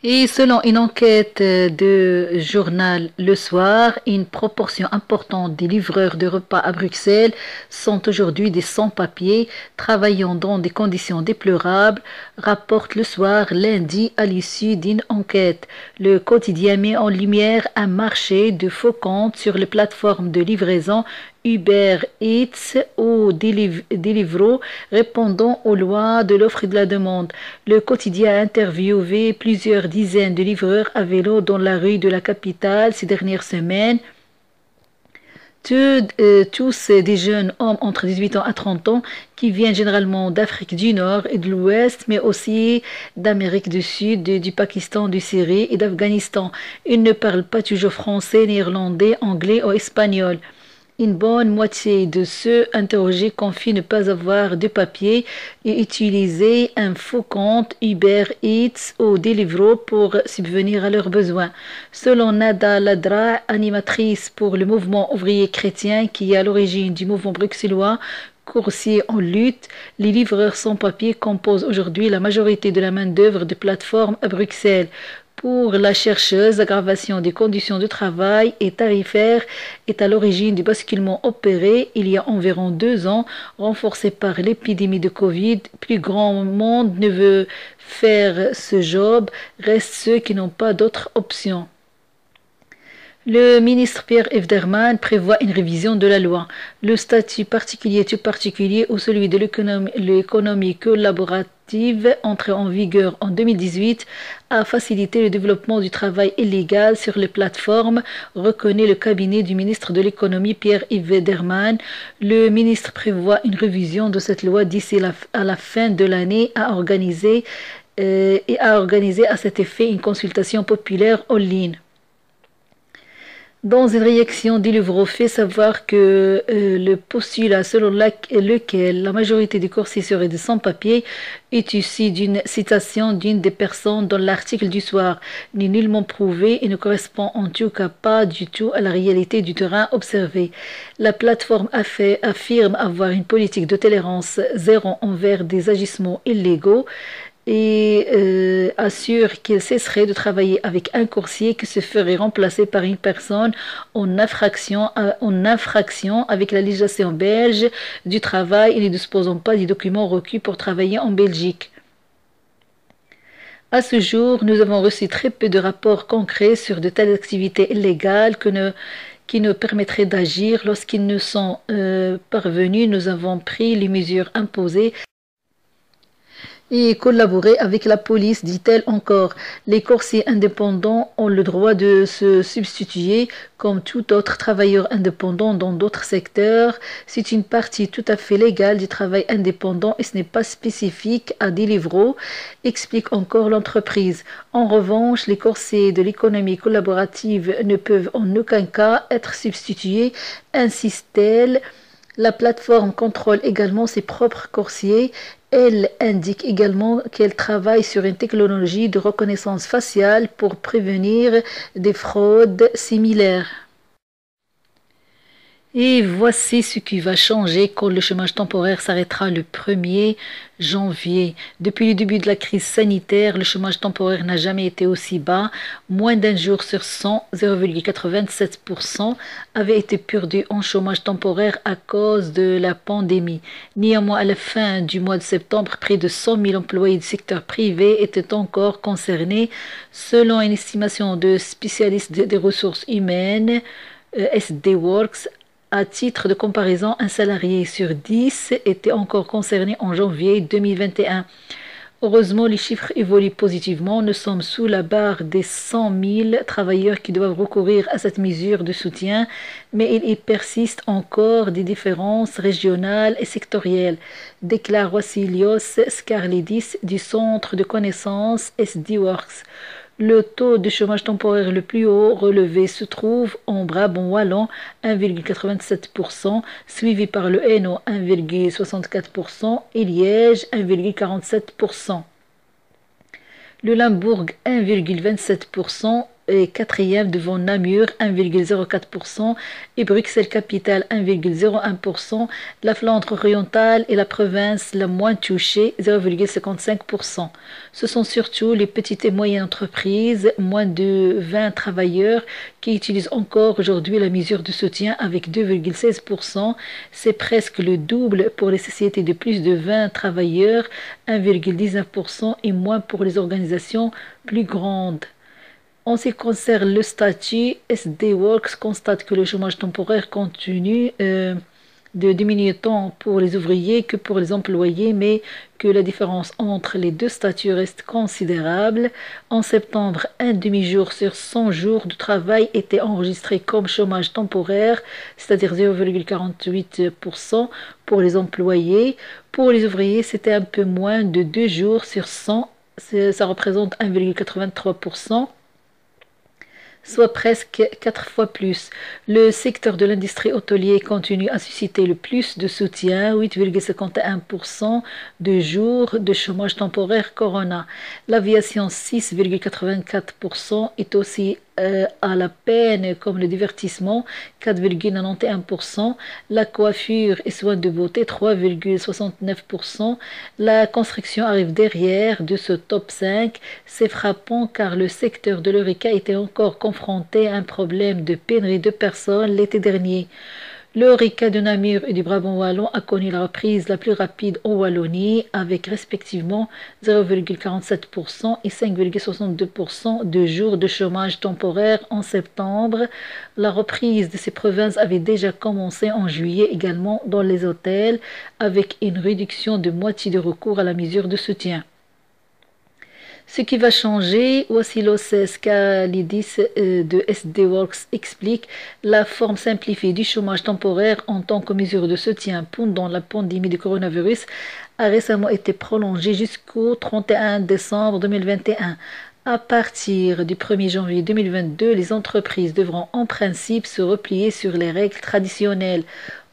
Et selon une enquête de journal Le Soir, une proportion importante des livreurs de repas à Bruxelles sont aujourd'hui des sans-papiers travaillant dans des conditions déplorables, rapporte Le Soir lundi à l'issue d'une enquête. Le quotidien met en lumière un marché de faux comptes sur les plateformes de livraison Uber Eats ou Deliveroo répondant aux lois de l'offre et de la demande. Le quotidien a interviewé plusieurs dizaines de livreurs à vélo dans la rue de la capitale ces dernières semaines. Tous des jeunes hommes entre 18 ans à 30 ans qui viennent généralement d'Afrique du Nord et de l'Ouest, mais aussi d'Amérique du Sud, du Pakistan, du Syrie et d'Afghanistan. Ils ne parlent pas toujours français, néerlandais, anglais ou espagnol. Une bonne moitié de ceux interrogés confient ne pas avoir de papier et utiliser un faux compte Uber Eats ou Deliveroo pour subvenir à leurs besoins. Selon Nada Ladra, animatrice pour le mouvement ouvrier chrétien qui est à l'origine du mouvement bruxellois, coursiers en lutte, les livreurs sans papier composent aujourd'hui la majorité de la main-d'œuvre de plateformes à Bruxelles. Pour la chercheuse, l'aggravation des conditions de travail et tarifaires est à l'origine du basculement opéré il y a environ 2 ans, renforcé par l'épidémie de Covid. Plus grand monde ne veut faire ce job, restent ceux qui n'ont pas d'autre option. Le ministre Pierre Evderman prévoit une révision de la loi. Le statut particulier tout particulier ou celui de l'économie collaborative entré en vigueur en 2018 a facilité le développement du travail illégal sur les plateformes, reconnaît le cabinet du ministre de l'économie Pierre Evderman. Le ministre prévoit une révision de cette loi d'ici à la fin de l'année et a organisé à cet effet une consultation populaire en ligne. Dans une réaction, Deliveroo fait savoir que le postulat selon lequel la majorité des coursiers seraient des sans-papiers est issu d'une citation d'une des personnes dans l'article du soir, n'est nullement prouvé et ne correspond en tout cas pas du tout à la réalité du terrain observé. La plateforme affirme avoir une politique de tolérance zéro envers des agissements illégaux et assure qu'il cesserait de travailler avec un coursier qui se ferait remplacer par une personne en infraction avec la législation belge du travail et ne disposant pas des documents requis pour travailler en Belgique. À ce jour, nous avons reçu très peu de rapports concrets sur de telles activités illégales qui nous permettraient d'agir. Lorsqu'ils nous sont parvenus, nous avons pris les mesures imposées et collaborer avec la police, dit-elle encore. Les coursiers indépendants ont le droit de se substituer comme tout autre travailleur indépendant dans d'autres secteurs. C'est une partie tout à fait légale du travail indépendant et ce n'est pas spécifique à Deliveroo, explique encore l'entreprise. En revanche, les coursiers de l'économie collaborative ne peuvent en aucun cas être substitués, insiste-t-elle. La plateforme contrôle également ses propres coursiers. Elle indique également qu'elle travaille sur une technologie de reconnaissance faciale pour prévenir des fraudes similaires. Et voici ce qui va changer quand le chômage temporaire s'arrêtera le 1er janvier. Depuis le début de la crise sanitaire, le chômage temporaire n'a jamais été aussi bas. Moins d'un jour sur 100, 0,87%, avait été perdu en chômage temporaire à cause de la pandémie. Néanmoins, à la fin du mois de septembre, près de 100 000 employés du secteur privé étaient encore concernés, selon une estimation de spécialistes des ressources humaines, SD Works. À titre de comparaison, un salarié sur 10 était encore concerné en janvier 2021. Heureusement, les chiffres évoluent positivement. Nous sommes sous la barre des 100 000 travailleurs qui doivent recourir à cette mesure de soutien, mais il persiste encore des différences régionales et sectorielles, déclare Wassilios Skarlidis du Centre de connaissances SD-Works. Le taux de chômage temporaire le plus haut relevé se trouve en Brabant wallon, 1,87%, suivi par le Hainaut, 1,64%, et Liège, 1,47%. Le Limbourg, 1,27%, est quatrième devant Namur 1,04% et Bruxelles-Capitale 1,01%. La Flandre orientale est la province la moins touchée 0,55%. Ce sont surtout les petites et moyennes entreprises, moins de 20 travailleurs, qui utilisent encore aujourd'hui la mesure de soutien avec 2,16%. C'est presque le double pour les sociétés de plus de 20 travailleurs, 1,19% et moins pour les organisations plus grandes. En ce qui concerne le statut, SD Works constate que le chômage temporaire continue de diminuer tant pour les ouvriers que pour les employés, mais que la différence entre les deux statuts reste considérable. En septembre, un demi-jour sur 100 jours de travail était enregistré comme chômage temporaire, c'est-à-dire 0,48% pour les employés. Pour les ouvriers, c'était un peu moins de 2 jours sur 100, ça représente 1,83%. Soit presque 4 fois plus. Le secteur de l'industrie hôtelière continue à susciter le plus de soutien, 8,51% de jours de chômage temporaire Corona. L'aviation, 6,84% est aussi à la peine, comme le divertissement, 4,91%, la coiffure et soins de beauté, 3,69%, la construction arrive derrière de ce top 5. C'est frappant car le secteur de l'Horeca était encore confronté à un problème de pénurie de personnes l'été dernier. Le Horeca de Namur et du Brabant wallon a connu la reprise la plus rapide en Wallonie avec respectivement 0,47% et 5,62% de jours de chômage temporaire en septembre. La reprise de ces provinces avait déjà commencé en juillet également dans les hôtels avec une réduction de moitié de recours à la mesure de soutien. Ce qui va changer, Wassilos Skalidis de SD Works explique la forme simplifiée du chômage temporaire en tant que mesure de soutien pendant la pandémie du coronavirus a récemment été prolongée jusqu'au 31 décembre 2021. À partir du 1er janvier 2022, les entreprises devront en principe se replier sur les règles traditionnelles.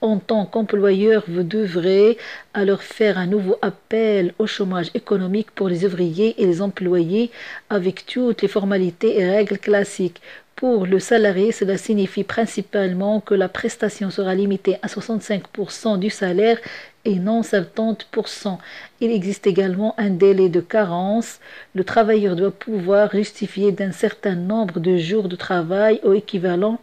En tant qu'employeur, vous devrez alors faire un nouveau appel au chômage économique pour les ouvriers et les employés avec toutes les formalités et règles classiques. Pour le salarié, cela signifie principalement que la prestation sera limitée à 65% du salaire et non 70%. Il existe également un délai de carence. Le travailleur doit pouvoir justifier d'un certain nombre de jours de travail ou équivalent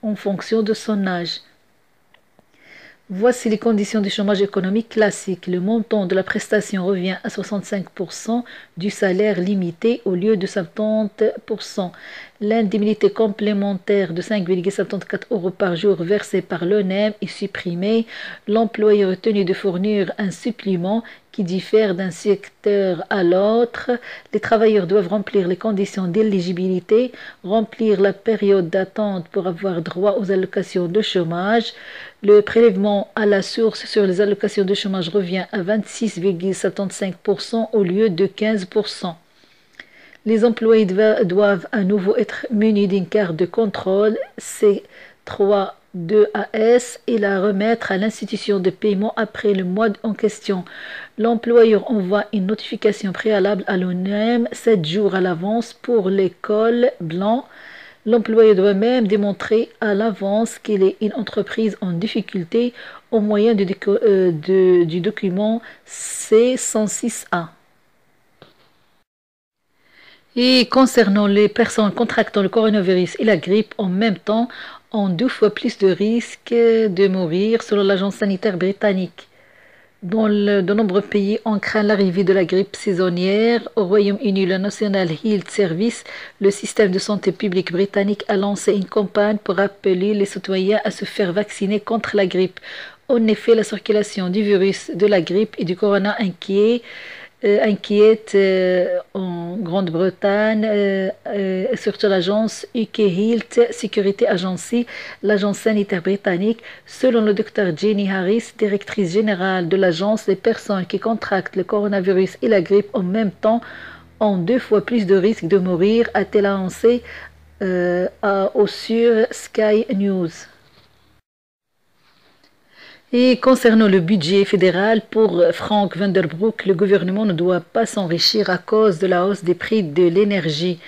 en fonction de son âge. Voici les conditions du chômage économique classique. Le montant de la prestation revient à 65% du salaire limité au lieu de 70%. L'indemnité complémentaire de 5,74 € par jour versée par l'ONEM est supprimée. L'employeur est tenu de fournir un supplément qui diffère d'un secteur à l'autre. Les travailleurs doivent remplir les conditions d'éligibilité, remplir la période d'attente pour avoir droit aux allocations de chômage. Le prélèvement à la source sur les allocations de chômage revient à 26,75% au lieu de 15%. Les employés doivent à nouveau être munis d'une carte de contrôle C32AS et la remettre à l'institution de paiement après le mois en question. L'employeur envoie une notification préalable à l'ONEM 7 jours à l'avance pour les cols blancs. L'employeur doit même démontrer à l'avance qu'il est une entreprise en difficulté au moyen du document C106A. Et concernant les personnes contractant le coronavirus et la grippe en même temps, ont 2 fois plus de risques de mourir selon l'agence sanitaire britannique. Dans de nombreux pays, on craint l'arrivée de la grippe saisonnière. Au Royaume-Uni, le National Health Service, le système de santé publique britannique, a lancé une campagne pour appeler les citoyens à se faire vacciner contre la grippe. En effet, la circulation du virus de la grippe et du corona inquiète en Grande-Bretagne, surtout l'agence UK Health Security Agency, l'agence sanitaire britannique. Selon le Dr Jenny Harris, directrice générale de l'agence, les personnes qui contractent le coronavirus et la grippe en même temps ont 2 fois plus de risques de mourir, a-t-elle annoncé sur Sky News. Et concernant le budget fédéral, pour Frank Vanderbroek, le gouvernement ne doit pas s'enrichir à cause de la hausse des prix de l'énergie.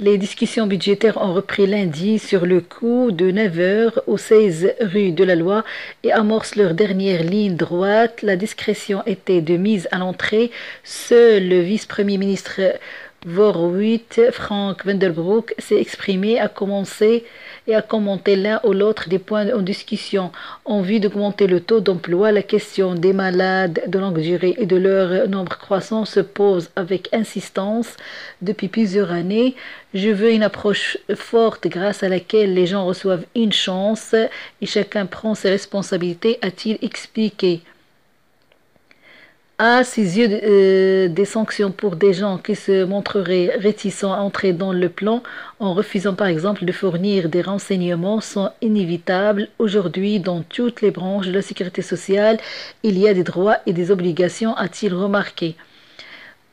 Les discussions budgétaires ont repris lundi sur le coup de 9 heures au 16 rue de la Loi et amorcent leur dernière ligne droite. La discrétion était de mise à l'entrée. Seul le vice-premier ministre Voorhout, Frank Vandenbroek, s'est exprimé, a commenté l'un ou l'autre des points en discussion en vue d'augmenter le taux d'emploi. La question des malades de longue durée et de leur nombre croissant se pose avec insistance depuis plusieurs années. Je veux une approche forte grâce à laquelle les gens reçoivent une chance et chacun prend ses responsabilités, a-t-il expliqué. À ses yeux, des sanctions pour des gens qui se montreraient réticents à entrer dans le plan en refusant par exemple de fournir des renseignements sont inévitables. Aujourd'hui, dans toutes les branches de la sécurité sociale, il y a des droits et des obligations, a-t-il remarqué.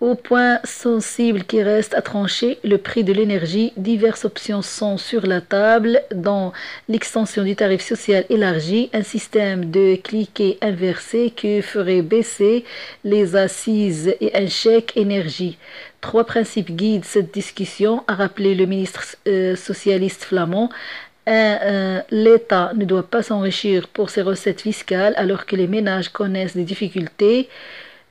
Au point sensible qui reste à trancher, le prix de l'énergie, diverses options sont sur la table, dont l'extension du tarif social élargi, un système de cliquet inversé qui ferait baisser les assises et un chèque énergie. 3 principes guident cette discussion, a rappelé le ministre socialiste flamand. L'État ne doit pas s'enrichir pour ses recettes fiscales alors que les ménages connaissent des difficultés.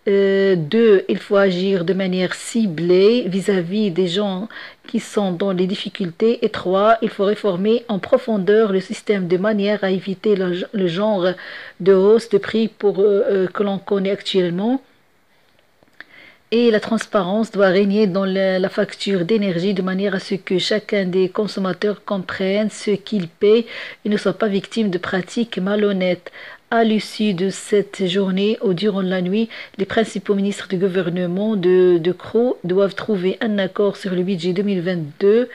2, il faut agir de manière ciblée vis-à-vis des gens qui sont dans les difficultés. Et 3, il faut réformer en profondeur le système de manière à éviter le genre de hausse de prix que l'on connaît actuellement. Et la transparence doit régner dans la facture d'énergie de manière à ce que chacun des consommateurs comprenne ce qu'il paie et ne soit pas victime de pratiques malhonnêtes. À l'issue de cette journée ou durant la nuit, les principaux ministres du gouvernement de Croo doivent trouver un accord sur le budget 2022.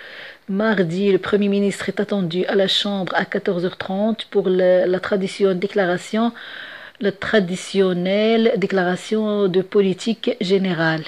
Mardi, le Premier ministre est attendu à la Chambre à 14h30 pour la traditionnelle déclaration de politique générale.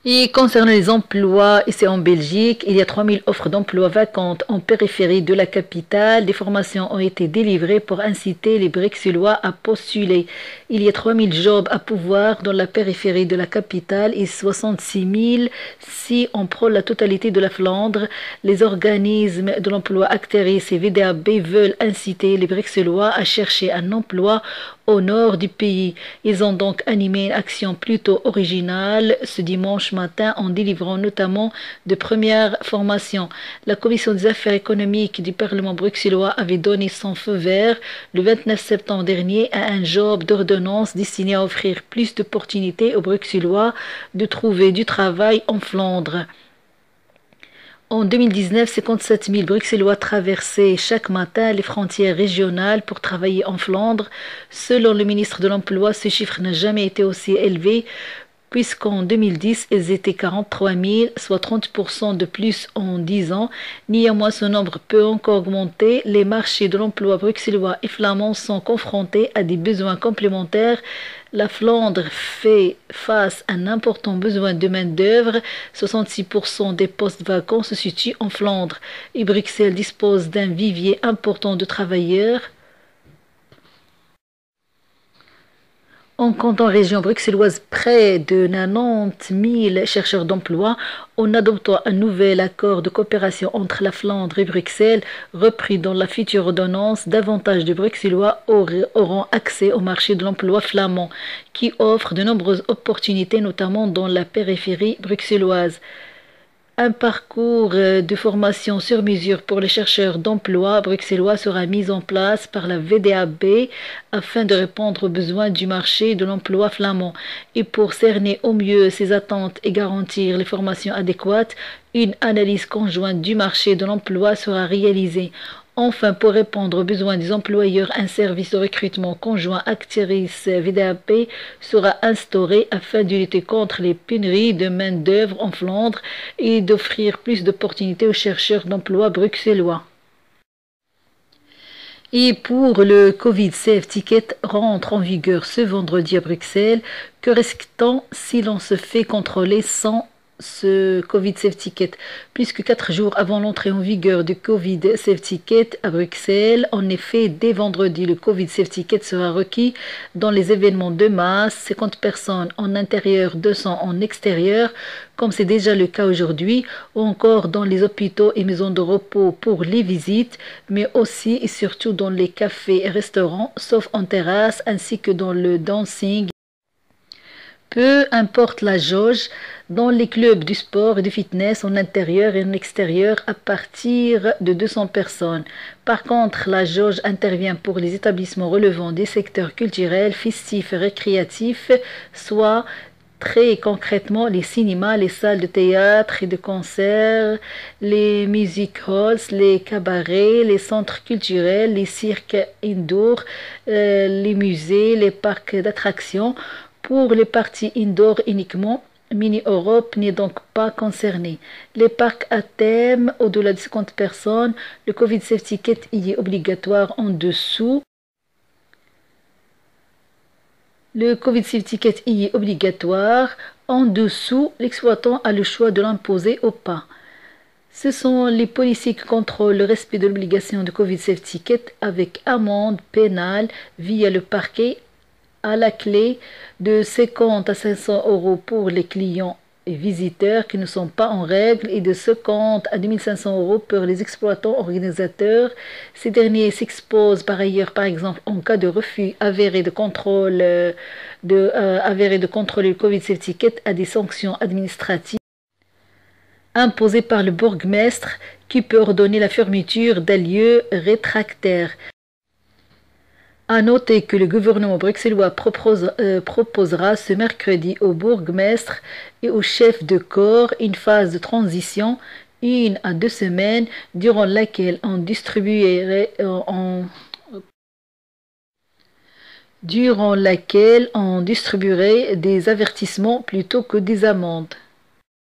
Et concernant les emplois, ici en Belgique, il y a 3000 offres d'emploi vacantes en périphérie de la capitale. Des formations ont été délivrées pour inciter les Bruxellois à postuler. Il y a 3000 jobs à pouvoir dans la périphérie de la capitale et 66 000 si on prend la totalité de la Flandre. Les organismes de l'emploi Acteris et VDAB veulent inciter les Bruxellois à chercher un emploi au nord du pays. Ils ont donc animé une action plutôt originale ce dimanche matin en délivrant notamment de premières formations. La Commission des affaires économiques du Parlement bruxellois avait donné son feu vert le 29 septembre dernier à un job d'ordonnance destiné à offrir plus d'opportunités aux Bruxellois de trouver du travail en Flandre. En 2019, 57 000 Bruxellois traversaient chaque matin les frontières régionales pour travailler en Flandre. Selon le ministre de l'Emploi, ce chiffre n'a jamais été aussi élevé, puisqu'en 2010, ils étaient 43 000, soit 30% de plus en 10 ans. Néanmoins, ce nombre peut encore augmenter. Les marchés de l'emploi bruxellois et flamands sont confrontés à des besoins complémentaires. La Flandre fait face à un important besoin de main-d'œuvre. 66% des postes vacants se situent en Flandre et Bruxelles dispose d'un vivier important de travailleurs. En comptant région bruxelloise près de 90 000 chercheurs d'emploi, en adoptant un nouvel accord de coopération entre la Flandre et Bruxelles, repris dans la future ordonnance, davantage de Bruxellois auront accès au marché de l'emploi flamand, qui offre de nombreuses opportunités, notamment dans la périphérie bruxelloise. Un parcours de formation sur mesure pour les chercheurs d'emploi bruxellois sera mis en place par la VDAB afin de répondre aux besoins du marché de l'emploi flamand. Et pour cerner au mieux ces attentes et garantir les formations adéquates, une analyse conjointe du marché de l'emploi sera réalisée. Enfin, pour répondre aux besoins des employeurs, un service de recrutement conjoint Acteris-VDAB sera instauré afin de lutter contre les pénuries de main-d'œuvre en Flandre et d'offrir plus d'opportunités aux chercheurs d'emploi bruxellois. Et pour le Covid Safe Ticket rentre en vigueur ce vendredi à Bruxelles. Que reste-t-on si l'on se fait contrôler sans ce Covid Safety Kit. Plus que 4 jours avant l'entrée en vigueur du Covid Safety Kit à Bruxelles, en effet, dès vendredi, le Covid Safety Kit sera requis dans les événements de masse, 50 personnes en intérieur, 200 en extérieur, comme c'est déjà le cas aujourd'hui, ou encore dans les hôpitaux et maisons de repos pour les visites, mais aussi et surtout dans les cafés et restaurants, sauf en terrasse, ainsi que dans le dancing. Peu importe la jauge, dans les clubs du sport et du fitness en intérieur et en extérieur à partir de 200 personnes. Par contre, la jauge intervient pour les établissements relevant des secteurs culturels, festifs et récréatifs, soit très concrètement les cinémas, les salles de théâtre et de concert, les music halls, les cabarets, les centres culturels, les cirques indoor, les musées, les parcs d'attractions. Pour les parties indoor uniquement, Mini Europe n'est donc pas concernée. Les parcs à thème au-delà de 50 personnes, le Covid Safety Kit y est obligatoire en dessous. Le Covid Safety Kit y est obligatoire. En dessous, l'exploitant a le choix de l'imposer ou pas. Ce sont les policiers qui contrôlent le respect de l'obligation de Covid Safety Kit avec amende pénale via le parquet à la clé de 50 à 500 euros pour les clients et visiteurs qui ne sont pas en règle et de 50 à 2500 euros pour les exploitants organisateurs. Ces derniers s'exposent par ailleurs, par exemple, en cas de refus avéré de contrôler le Covid Safety Kit à des sanctions administratives imposées par le bourgmestre qui peut ordonner la fermeture d'un lieu rétractaire. À noter que le gouvernement bruxellois proposera ce mercredi au bourgmestre et aux chefs de corps une phase de transition, 1 à 2 semaines, durant laquelle on distribuerait des avertissements plutôt que des amendes.